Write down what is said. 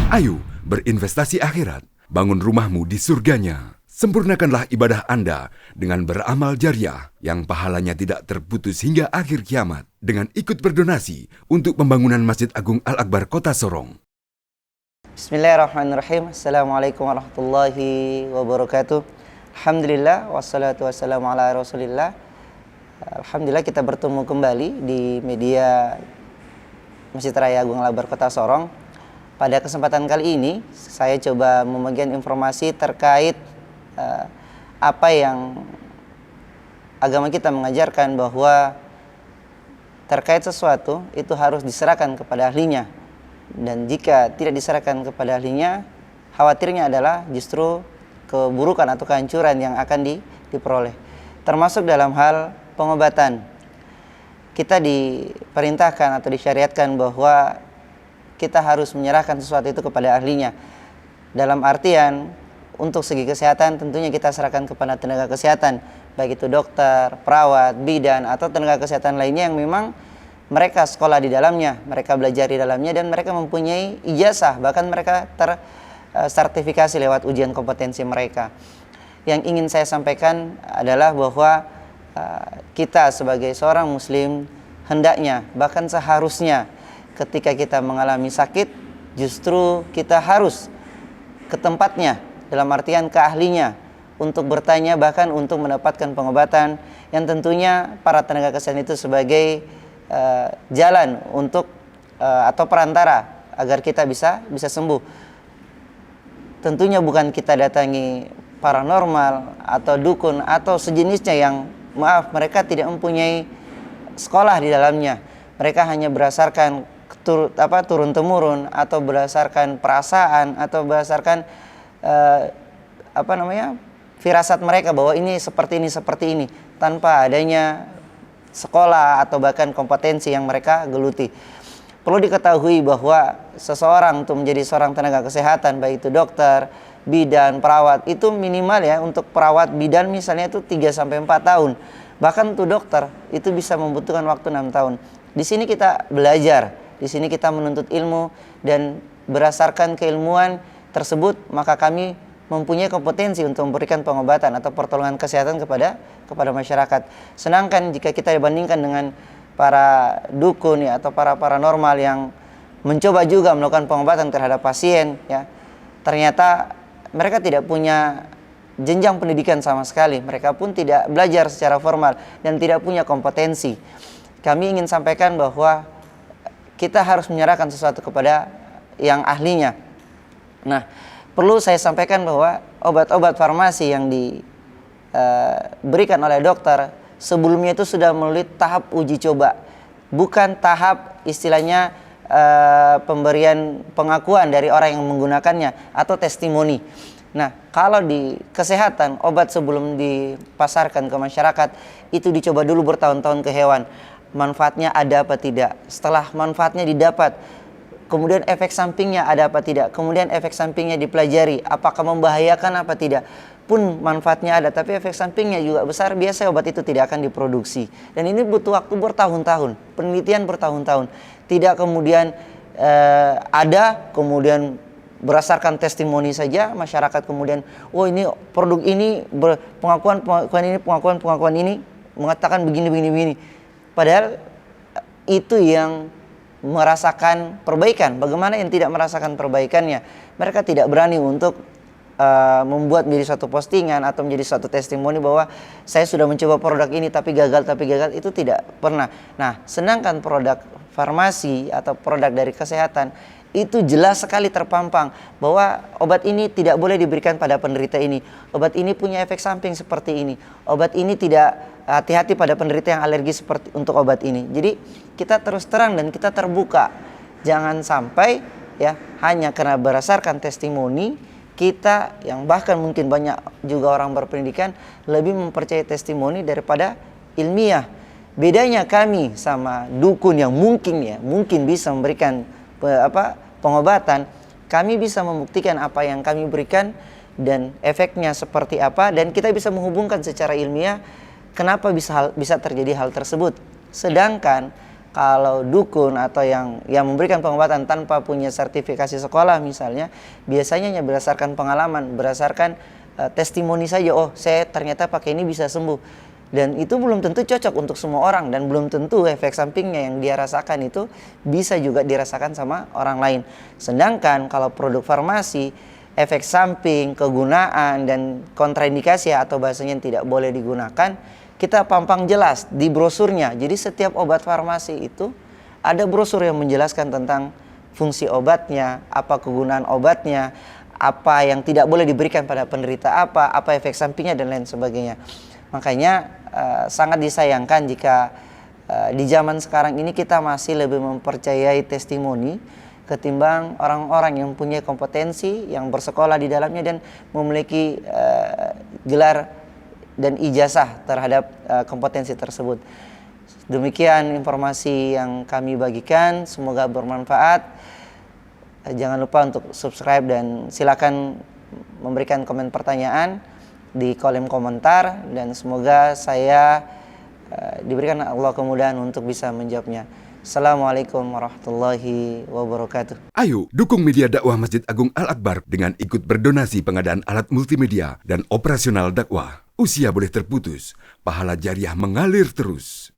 Ayo berinvestasi akhirat, bangun rumahmu di surganya. Sempurnakanlah ibadah Anda dengan beramal jariah yang pahalanya tidak terputus hingga akhir kiamat dengan ikut berdonasi untuk pembangunan Masjid Agung Al-Akbar Kota Sorong. Bismillahirrahmanirrahim. Assalamualaikum warahmatullahi wabarakatuh. Alhamdulillah, wassalatu wassalamu ala rasulillah. Alhamdulillah kita bertemu kembali di media Masjid Raya Agung Al-Akbar Kota Sorong. Pada kesempatan kali ini saya coba membagikan informasi terkait apa yang agama kita mengajarkan, bahwa terkait sesuatu itu harus diserahkan kepada ahlinya, dan jika tidak diserahkan kepada ahlinya, khawatirnya adalah justru keburukan atau kehancuran yang akan diperoleh. Termasuk dalam hal pengobatan, kita diperintahkan atau disyariatkan bahwa kita harus menyerahkan sesuatu itu kepada ahlinya. Dalam artian, untuk segi kesehatan tentunya kita serahkan kepada tenaga kesehatan, baik itu dokter, perawat, bidan, atau tenaga kesehatan lainnya yang memang mereka sekolah di dalamnya, mereka belajar di dalamnya, dan mereka mempunyai ijazah, bahkan mereka tersertifikasi lewat ujian kompetensi mereka. Yang ingin saya sampaikan adalah bahwa kita sebagai seorang muslim hendaknya, bahkan seharusnya, ketika kita mengalami sakit, justru kita harus ke tempatnya, dalam artian ke ahlinya, untuk bertanya, bahkan untuk mendapatkan pengobatan yang tentunya para tenaga kesehatan itu sebagai jalan untuk atau perantara agar kita bisa sembuh. Tentunya bukan kita datangi paranormal atau dukun atau sejenisnya yang mereka tidak mempunyai sekolah di dalamnya. Mereka hanya berdasarkan turun-temurun, atau berdasarkan perasaan, atau berdasarkan firasat mereka bahwa ini seperti ini, tanpa adanya sekolah atau bahkan kompetensi yang mereka geluti. Perlu diketahui bahwa seseorang untuk menjadi seorang tenaga kesehatan, baik itu dokter, bidan, perawat, itu minimal ya, untuk perawat bidan misalnya itu 3-4 tahun. Bahkan untuk dokter itu bisa membutuhkan waktu 6 tahun. Di sini kita belajar, di sini kita menuntut ilmu, dan berdasarkan keilmuan tersebut maka kami mempunyai kompetensi untuk memberikan pengobatan atau pertolongan kesehatan kepada masyarakat. Sedangkan jika kita dibandingkan dengan para dukun ya, atau para paranormal yang mencoba juga melakukan pengobatan terhadap pasien ya, ternyata mereka tidak punya jenjang pendidikan sama sekali. Mereka pun tidak belajar secara formal dan tidak punya kompetensi. Kami ingin sampaikan bahwa kita harus menyerahkan sesuatu kepada yang ahlinya. Nah, perlu saya sampaikan bahwa obat-obat farmasi yang diberikan oleh dokter sebelumnya itu sudah melalui tahap uji coba, bukan tahap istilahnya pemberian pengakuan dari orang yang menggunakannya atau testimoni. Nah, kalau di kesehatan, obat sebelum dipasarkan ke masyarakat itu dicoba dulu bertahun-tahun ke hewan. Manfaatnya ada apa tidak? Setelah manfaatnya didapat, kemudian efek sampingnya ada apa tidak? Kemudian efek sampingnya dipelajari, apakah membahayakan apa tidak? Pun manfaatnya ada, tapi efek sampingnya juga besar, biasanya obat itu tidak akan diproduksi. Dan ini butuh waktu bertahun-tahun, penelitian bertahun-tahun. Tidak kemudian ada, kemudian berdasarkan testimoni saja masyarakat kemudian, oh ini produk ini pengakuan ini mengatakan begini. Padahal itu yang merasakan perbaikan. Bagaimana yang tidak merasakan perbaikannya? Mereka tidak berani untuk membuat menjadi suatu postingan atau menjadi suatu testimoni bahwa saya sudah mencoba produk ini tapi gagal, itu tidak pernah. Nah, sedangkan produk farmasi atau produk dari kesehatan itu jelas sekali terpampang bahwa obat ini tidak boleh diberikan pada penderita ini. Obat ini punya efek samping seperti ini. Obat ini tidak, hati-hati pada penderita yang alergi seperti untuk obat ini. Jadi kita terus terang dan kita terbuka. Jangan sampai ya hanya karena berdasarkan testimoni kita, yang bahkan mungkin banyak juga orang berpendidikan lebih mempercayai testimoni daripada ilmiah. Bedanya kami sama dukun yang mungkin bisa memberikan pengobatan, kami bisa membuktikan apa yang kami berikan dan efeknya seperti apa, dan kita bisa menghubungkan secara ilmiah kenapa bisa terjadi hal tersebut. Sedangkan Kalau dukun atau yang memberikan pengobatan tanpa punya sertifikasi sekolah misalnya, biasanya hanya berdasarkan pengalaman, berdasarkan testimoni saja. Oh, saya ternyata pakai ini bisa sembuh. Dan itu belum tentu cocok untuk semua orang, dan belum tentu efek sampingnya yang dia rasakan itu bisa juga dirasakan sama orang lain. Sedangkan kalau produk farmasi, efek samping, kegunaan, dan kontraindikasi atau bahasanya yang tidak boleh digunakan, kita pampang jelas di brosurnya. Jadi setiap obat farmasi itu ada brosur yang menjelaskan tentang fungsi obatnya, apa kegunaan obatnya, apa yang tidak boleh diberikan pada penderita apa efek sampingnya, dan lain sebagainya. Makanya sangat disayangkan jika di zaman sekarang ini kita masih lebih mempercayai testimoni ketimbang orang-orang yang punya kompetensi, yang bersekolah di dalamnya dan memiliki gelar dan ijazah terhadap kompetensi tersebut. Demikian informasi yang kami bagikan, semoga bermanfaat. Jangan lupa untuk subscribe dan silakan memberikan komen pertanyaan di kolom komentar, dan semoga saya diberikan Allah kemudahan untuk bisa menjawabnya. Assalamualaikum warahmatullahi wabarakatuh. Ayo dukung media dakwah Masjid Agung Al-Akbar dengan ikut berdonasi pengadaan alat multimedia dan operasional dakwah. Usia boleh terputus, pahala jariah mengalir terus.